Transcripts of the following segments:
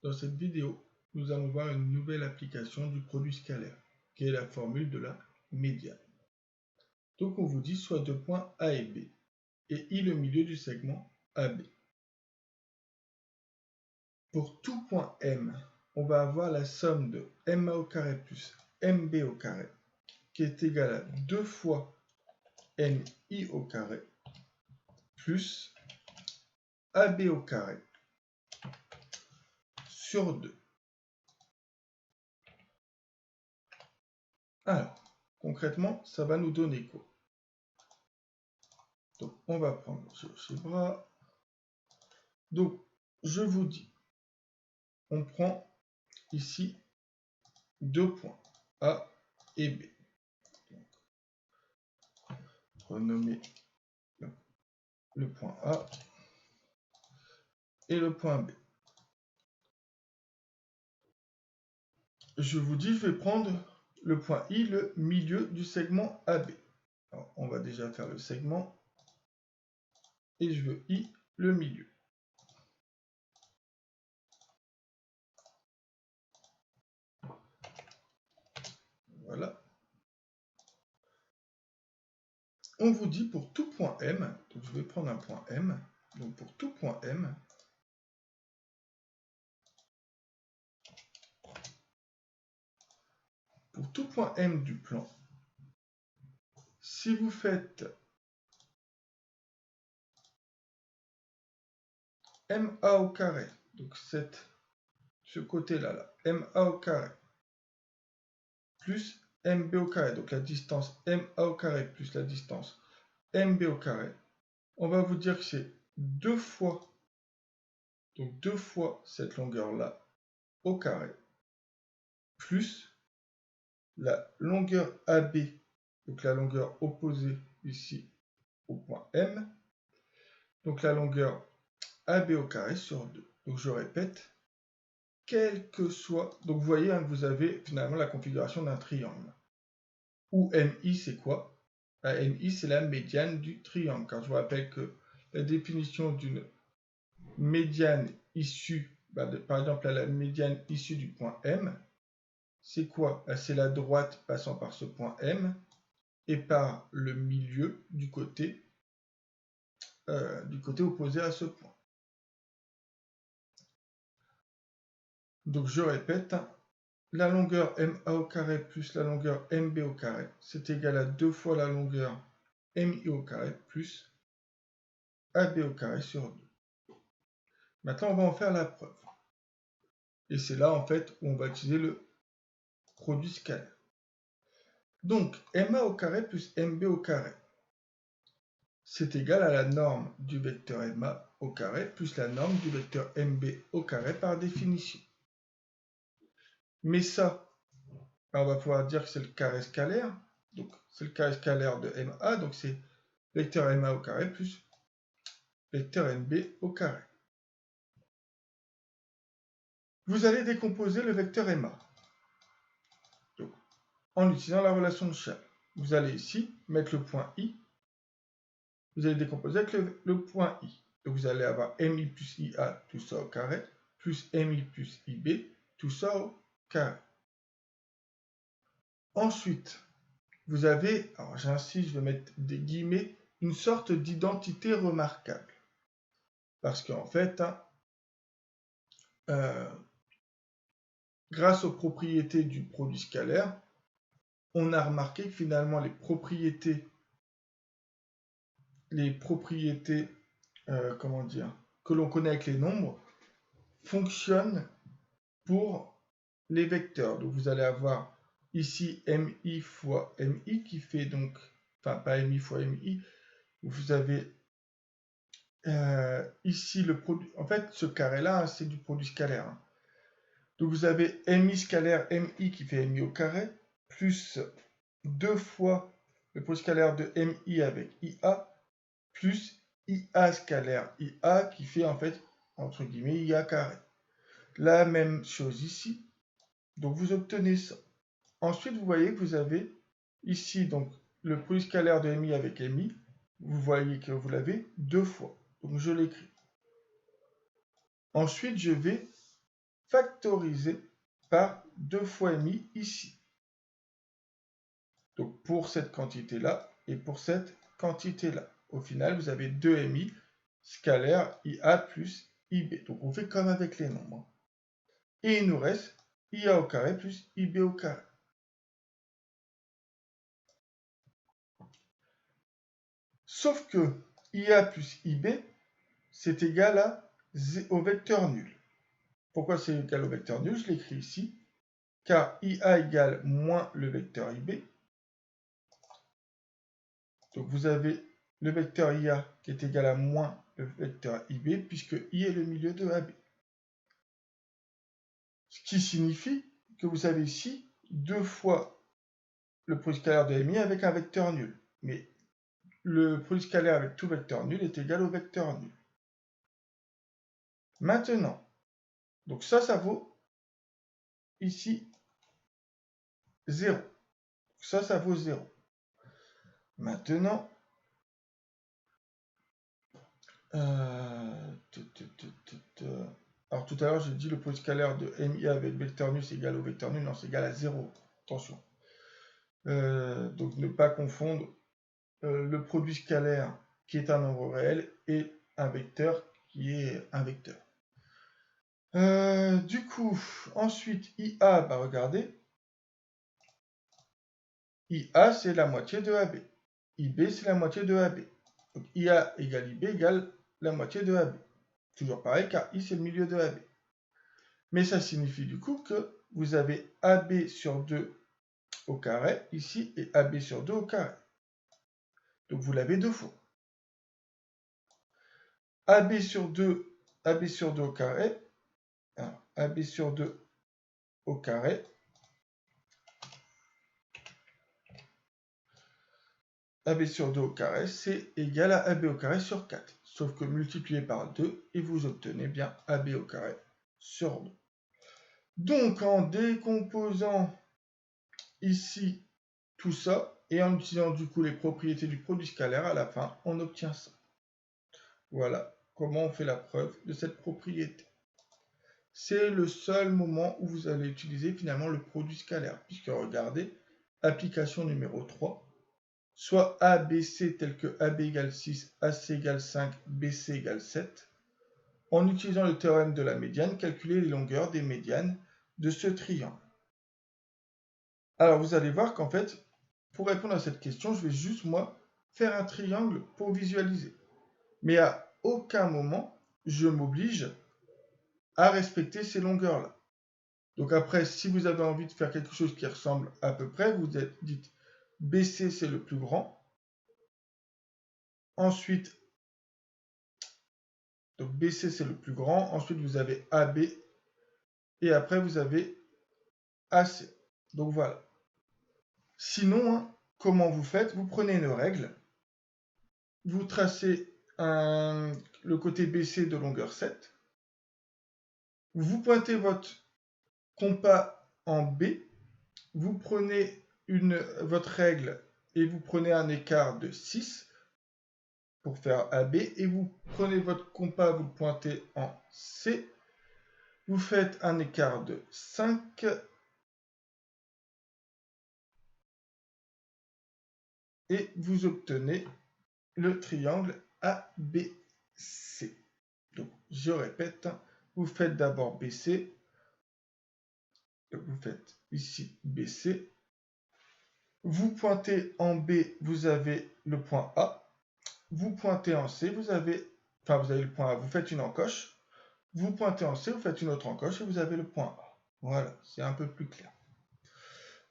Dans cette vidéo, nous allons voir une nouvelle application du produit scalaire, qui est la formule de la médiane. Donc on vous dit soit deux points A et B, et I le milieu du segment AB. Pour tout point M, on va avoir la somme de MA au carré plus MB au carré, qui est égale à 2 fois MI au carré, plus AB au carré, sur 2. Alors, concrètement, ça va nous donner quoi? Donc, on va prendre le GeoGebra. Donc, je vous dis, on prend ici deux points, A et B. Donc, renommer le point A et le point B. Je vous dis, je vais prendre le point I, le milieu du segment AB. Alors, on va déjà faire le segment. Et je veux I, le milieu. Voilà. On vous dit pour tout point M, donc je vais prendre un point M, donc pour tout point M, pour tout point M du plan, si vous faites MA au carré, donc ce côté-là, MA au carré, plus MB au carré, donc la distance MA au carré plus la distance MB au carré, on va vous dire que c'est deux fois cette longueur-là au carré, plus la longueur AB, donc la longueur opposée ici au point M, donc la longueur AB au carré sur 2. Donc je répète, quel que soit... Donc vous voyez que vous avez finalement la configuration d'un triangle. Où MI c'est quoi? MI c'est la médiane du triangle. Car je vous rappelle que la définition d'une médiane issue, par exemple la médiane issue du point M, c'est quoi? C'est la droite passant par ce point M et par le milieu du côté opposé à ce point. Donc je répète, la longueur MA au carré plus la longueur MB au carré, c'est égal à 2 fois la longueur MI au carré plus AB au carré sur 2. Maintenant, on va en faire la preuve. Et c'est là, en fait, où on va utiliser le produit scalaire. Donc, MA au carré plus MB au carré, c'est égal à la norme du vecteur MA au carré plus la norme du vecteur MB au carré par définition. Mais ça, on va pouvoir dire que c'est le carré scalaire. Donc, c'est le carré scalaire de MA, donc c'est vecteur MA au carré plus vecteur MB au carré. Vous allez décomposer le vecteur MA. Donc, en utilisant la relation de Charles. Vous allez ici mettre le point I. Vous allez décomposer avec le point I. Donc, vous allez avoir MI plus IA, tout ça au carré, plus MI plus IB, tout ça au carré. Ensuite, vous avez, alors j'insiste, je vais mettre des guillemets, une sorte d'identité remarquable. Parce qu'en fait, grâce aux propriétés du produit scalaire, on a remarqué que finalement les propriétés que l'on connaît avec les nombres fonctionnent pour les vecteurs. Donc vous allez avoir ici MI fois MI qui fait donc, enfin pas MI fois MI, vous avez ici le produit, en fait ce carré là c'est du produit scalaire. Donc vous avez MI scalaire MI qui fait MI au carré, plus 2 fois le produit scalaire de MI avec IA, plus IA scalaire IA qui fait en fait, entre guillemets, IA carré. La même chose ici. Donc vous obtenez ça. Ensuite, vous voyez que vous avez ici donc le produit scalaire de MI avec MI. Vous voyez que vous l'avez deux fois. Donc je l'écris. Ensuite, je vais factorisé par 2 fois mi ici. Donc pour cette quantité-là et pour cette quantité-là. Au final, vous avez 2 mi scalaire IA plus IB. Donc on fait comme avec les nombres. Et il nous reste IA au carré plus IB au carré. Sauf que IA plus IB, c'est égal au vecteur nul. Pourquoi c'est égal au vecteur nul? Je l'écris ici. Car IA égale moins le vecteur IB. Donc vous avez le vecteur IA qui est égal à moins le vecteur IB, puisque I est le milieu de AB. Ce qui signifie que vous avez ici 2 fois le produit scalaire de MI avec un vecteur nul. Mais le produit scalaire avec tout vecteur nul est égal au vecteur nul. Maintenant, donc ça vaut ici 0. Ça vaut 0. Maintenant, alors tout à l'heure j'ai dit le produit scalaire de MI avec vecteur nul c'est égal au vecteur nul, non c'est égal à 0. Attention. Donc ne pas confondre le produit scalaire qui est un nombre réel et un vecteur qui est un vecteur. Du coup, ensuite IA, bah regardez, IA c'est la moitié de AB, IB c'est la moitié de AB. Donc IA égale IB égale la moitié de AB. Toujours pareil car I c'est le milieu de AB. Mais ça signifie du coup que vous avez AB sur 2 au carré ici et AB sur 2 au carré. Donc vous l'avez 2 fois. AB sur 2 au carré. Alors, AB sur 2 au carré. AB sur 2 au carré, c'est égal à AB au carré sur 4. Sauf que multiplié par 2, et vous obtenez bien AB au carré sur 2. Donc, en décomposant ici tout ça, et en utilisant du coup les propriétés du produit scalaire, à la fin, on obtient ça. Voilà comment on fait la preuve de cette propriété. C'est le seul moment où vous allez utiliser finalement le produit scalaire, puisque regardez, application numéro 3, soit ABC tel que AB égale 6, AC égale 5, BC égale 7. En utilisant le théorème de la médiane, calculer les longueurs des médianes de ce triangle. Alors vous allez voir qu'en fait, pour répondre à cette question, je vais juste moi faire un triangle pour visualiser. Mais à aucun moment, je m'oblige à respecter ces longueurs-là. Donc après, si vous avez envie de faire quelque chose qui ressemble à peu près, vous dites BC c'est le plus grand. Ensuite, donc BC c'est le plus grand. Ensuite, vous avez AB. Et après, vous avez AC. Donc voilà. Sinon, hein, comment vous faites? Vous prenez une règle. Vous tracez le côté BC de longueur 7. Vous pointez votre compas en B. Vous prenez votre règle et vous prenez un écart de 6 pour faire AB. Et vous prenez votre compas, vous le pointez en C. Vous faites un écart de 5. Et vous obtenez le triangle ABC. Donc, je répète, vous faites d'abord BC. Vous faites ici BC. Vous pointez en B, vous avez le point A. Vous pointez en C, vous avez le point A, vous faites une encoche. Vous pointez en C, vous faites une autre encoche et vous avez le point A. Voilà, c'est un peu plus clair.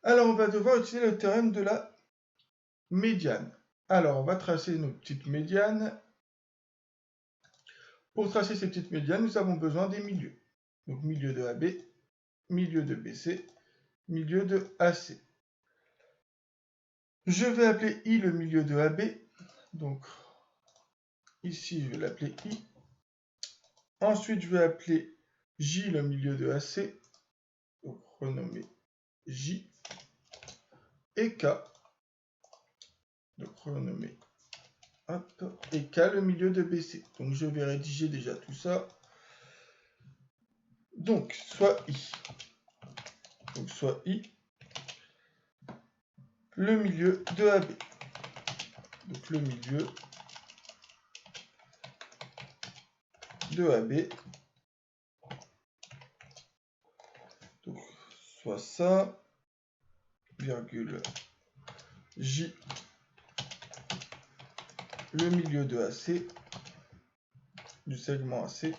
Alors, on va devoir utiliser le théorème de la médiane. Alors, on va tracer nos petites médianes. Pour tracer ces petites médianes, nous avons besoin des milieux. Donc, milieu de AB, milieu de BC, milieu de AC. Je vais appeler I le milieu de AB. Donc, ici, je vais l'appeler I. Ensuite, je vais appeler J le milieu de AC. Donc, renommer J. Et K. Donc, renommer et K le milieu de BC. Donc, je vais rédiger déjà tout ça. Donc, soit I. Donc, soit I, le milieu de AB. Donc, le milieu de AB. Donc, soit ça, virgule J, le milieu de AC, du segment AC,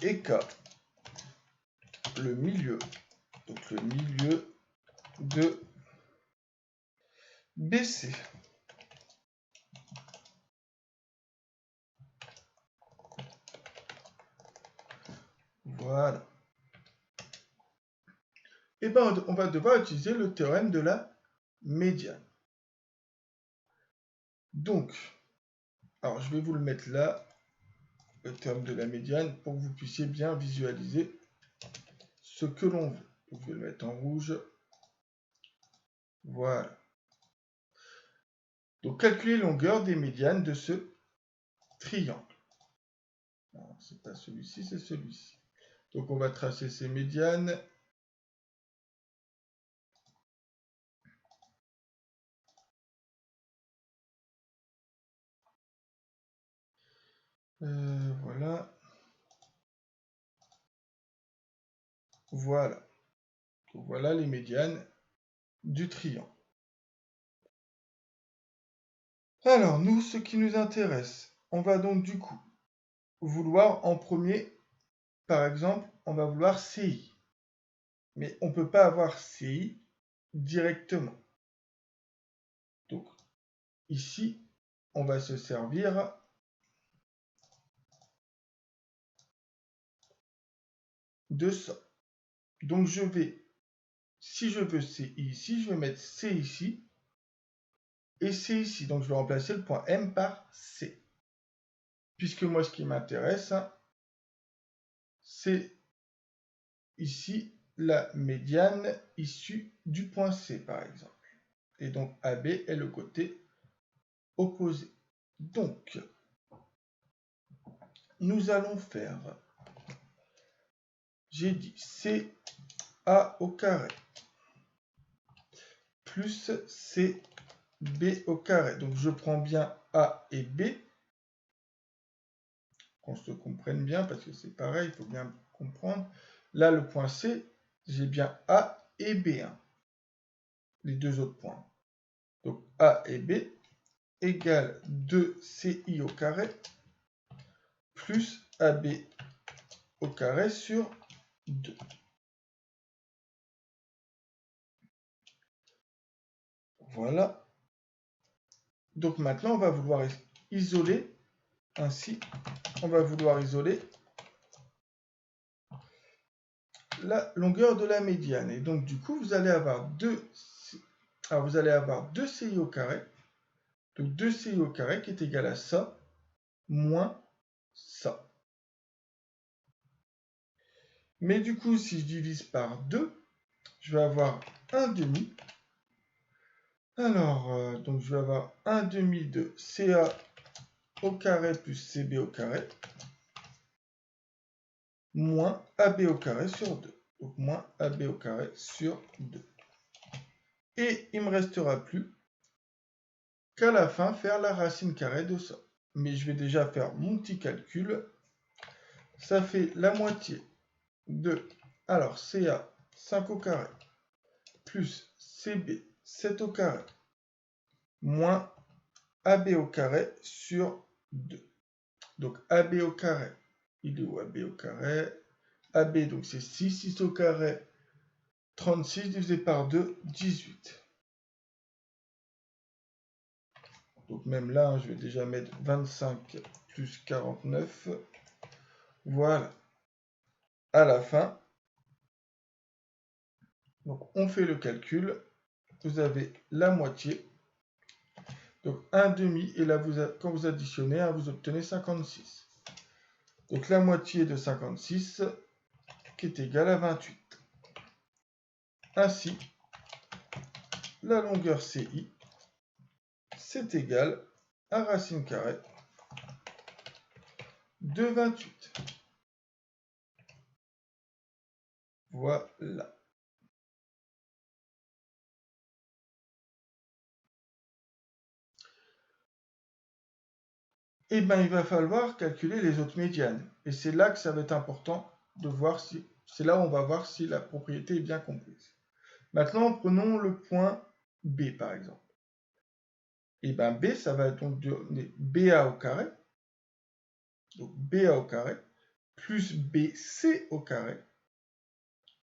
et K, le milieu, donc le milieu de BC. Voilà. Et bien, on va devoir utiliser le théorème de la médiane. Donc, alors je vais vous le mettre là, le théorème de la médiane, pour que vous puissiez bien visualiser ce que l'on veut. Donc, je vais le mettre en rouge. Voilà. Donc, calculer la longueur des médianes de ce triangle. C'est pas celui-ci, c'est celui-ci. Donc, on va tracer ces médianes. Voilà. Voilà. Donc, voilà les médianes du triangle. Alors, nous, ce qui nous intéresse, on va donc du coup vouloir en premier, par exemple, on va vouloir CI. Mais on ne peut pas avoir CI directement. Donc, ici, on va se servir de ça. Donc, je vais, si je veux CI ici, je vais mettre C ici et C ici. Donc, je vais remplacer le point M par C. Puisque moi, ce qui m'intéresse, c'est ici la médiane issue du point C, par exemple. Et donc, AB est le côté opposé. Donc, nous allons faire, j'ai dit CA au carré plus CB au carré. Donc, je prends bien A et B. Qu'on se comprenne bien, parce que c'est pareil, il faut bien comprendre. Là, le point C, j'ai bien A et B. Les deux autres points. Donc, A et B égale 2CI au carré plus AB au carré sur 2. Voilà. Donc maintenant, on va vouloir isoler, ainsi, on va vouloir isoler la longueur de la médiane. Et donc, du coup, vous allez avoir 2 CI au carré. Donc, 2CI au carré qui est égal à ça, moins ça. Mais du coup, si je divise par 2, je vais avoir 1 demi. Alors, donc je vais avoir 1 demi de CA au carré plus CB au carré, moins AB au carré sur 2. Donc, moins AB au carré sur 2. Et il ne me restera plus qu'à la fin faire la racine carrée de ça. Mais je vais déjà faire mon petit calcul. Ça fait la moitié de, alors CA 5 au carré, plus CB 7 au carré, moins AB au carré sur 2. Donc AB au carré, il est où AB au carré? AB, donc c'est 6, 6 au carré, 36 divisé par 2, 18. Donc même là, je vais déjà mettre 25 plus 49. Voilà. À la fin, donc on fait le calcul. Vous avez la moitié. Donc 1 demi, et là, quand vous additionnez, vous obtenez 56. Donc la moitié de 56, qui est égale à 28. Ainsi, la longueur CI, c'est égal à racine carrée 2,28. Voilà. Et bien, il va falloir calculer les autres médianes. Et c'est là que ça va être important de voir si... C'est là où on va voir si la propriété est bien comprise. Maintenant, prenons le point B, par exemple. Et bien, B, ça va donc donner BA au carré. Donc, BA au carré, plus BC au carré.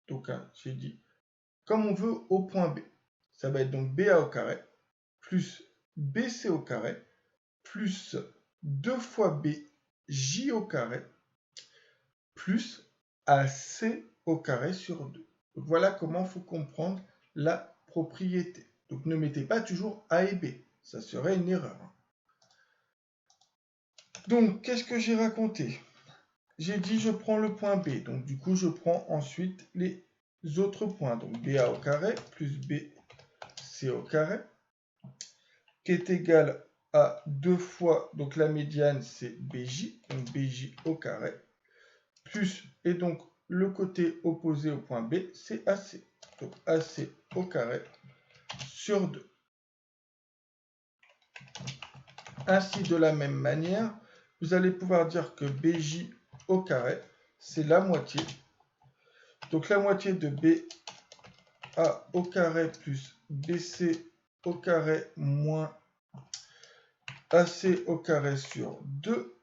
Donc, hein, j'ai dit, comme on veut au point B. Ça va être donc BA au carré, plus BC au carré, plus 2 fois BJ au carré, plus AC au carré sur 2. Donc voilà comment il faut comprendre la propriété. Donc ne mettez pas toujours A et B, ça serait une erreur. Donc qu'est-ce que j'ai raconté? J'ai dit je prends le point B, donc du coup je prends ensuite les autres points. Donc BA au carré plus BC au carré, qui est égal à 2 fois, donc la médiane c'est BJ, donc BJ au carré, plus, et donc le côté opposé au point B, c'est AC. Donc AC au carré sur 2. Ainsi, de la même manière, vous allez pouvoir dire que BJ au carré, c'est la moitié. Donc la moitié de BA au carré plus BC au carré moins AC au carré sur 2.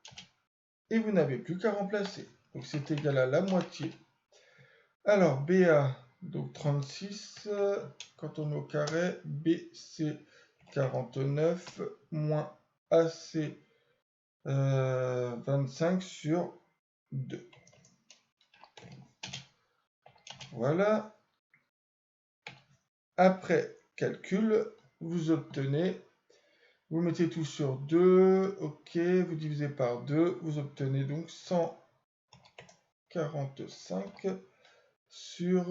Et vous n'avez plus qu'à remplacer. Donc c'est égal à la moitié. Alors BA, donc 36, quand on met au carré, BC 49, moins AC 25 sur 2. Voilà. Après calcul, vous obtenez, vous mettez tout sur 2, ok, vous divisez par 2, vous obtenez donc 145 sur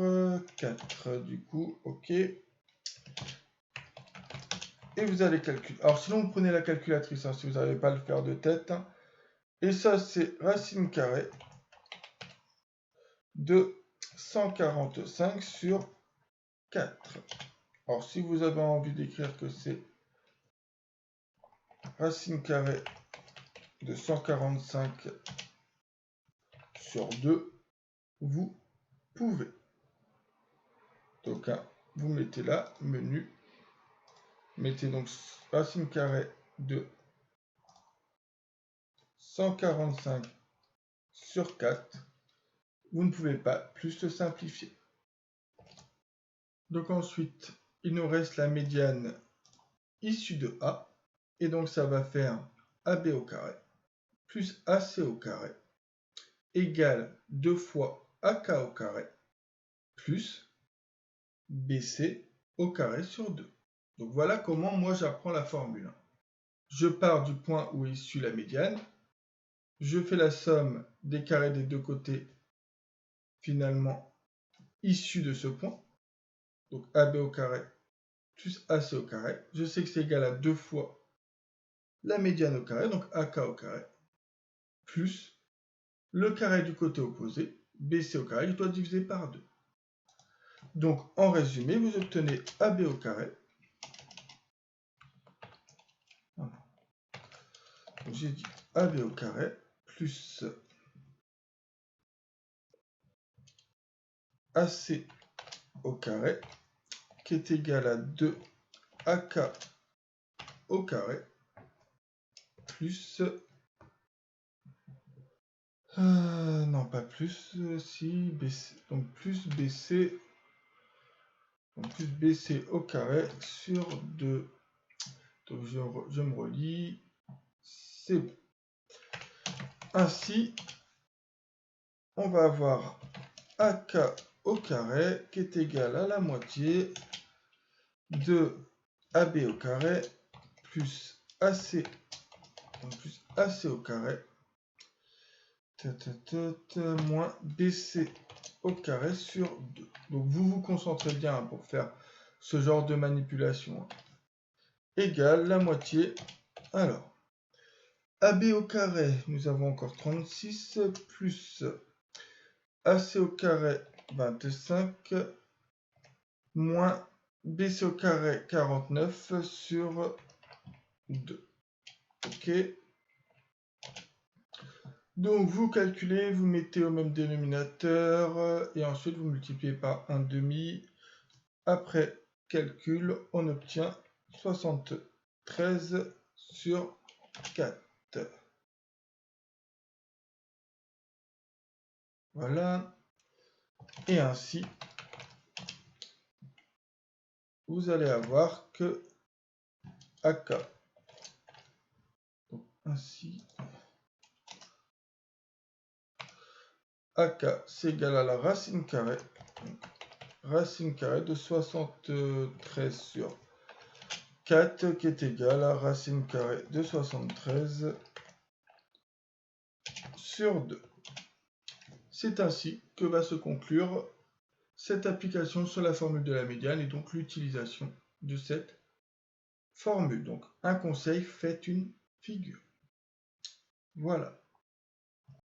4, du coup, ok. Et vous allez calculer. Alors sinon, vous prenez la calculatrice, hein, si vous n'arrivez pas à le faire de tête. Hein. Et ça, c'est racine carrée de 145 sur 4. Alors, si vous avez envie d'écrire que c'est racine carrée de 145 sur 2, vous pouvez. Donc, hein, vous mettez là, menu, mettez donc racine carrée de 145 sur 4. Vous ne pouvez pas plus le simplifier. Donc ensuite, il nous reste la médiane issue de A. Et donc ça va faire AB au carré plus AC au carré égale 2 fois AK au carré plus BC au carré sur 2. Donc voilà comment moi j'apprends la formule. Je pars du point où est issue la médiane. Je fais la somme des carrés des deux côtés finalement issus de ce point. Donc AB au carré plus AC au carré. Je sais que c'est égal à 2 fois la médiane au carré, donc AK au carré, plus le carré du côté opposé, BC au carré, je dois diviser par 2. Donc, en résumé, vous obtenez AB au carré. J'ai dit AB au carré plus AC au carré, qui est égal à 2 AK au carré, plus... non, pas plus, si, BC. Donc, plus BC... Donc, plus BC au carré sur 2. Donc, je me relis. C'est bon. Ainsi, on va avoir AK au carré qui est égal à la moitié de AB au carré plus AC, donc plus AC au carré moins BC au carré sur 2. Donc vous vous concentrez bien pour faire ce genre de manipulation. Égale la moitié. Alors, AB au carré, nous avons encore 36, plus AC au carré, 25, moins BC au carré, 49 sur 2. Ok. Donc vous calculez, vous mettez au même dénominateur, et ensuite vous multipliez par 1/2. Après calcul, on obtient 73 sur 4. Voilà. Et ainsi, vous allez avoir que AK. Donc, ainsi, AK, c'est égal à la racine carrée. Donc, racine carrée de 73 sur 4 qui est égal à racine carrée de 73 sur 2. C'est ainsi que va se conclure cette application sur la formule de la médiane et donc l'utilisation de cette formule. Donc un conseil, faites une figure. Voilà.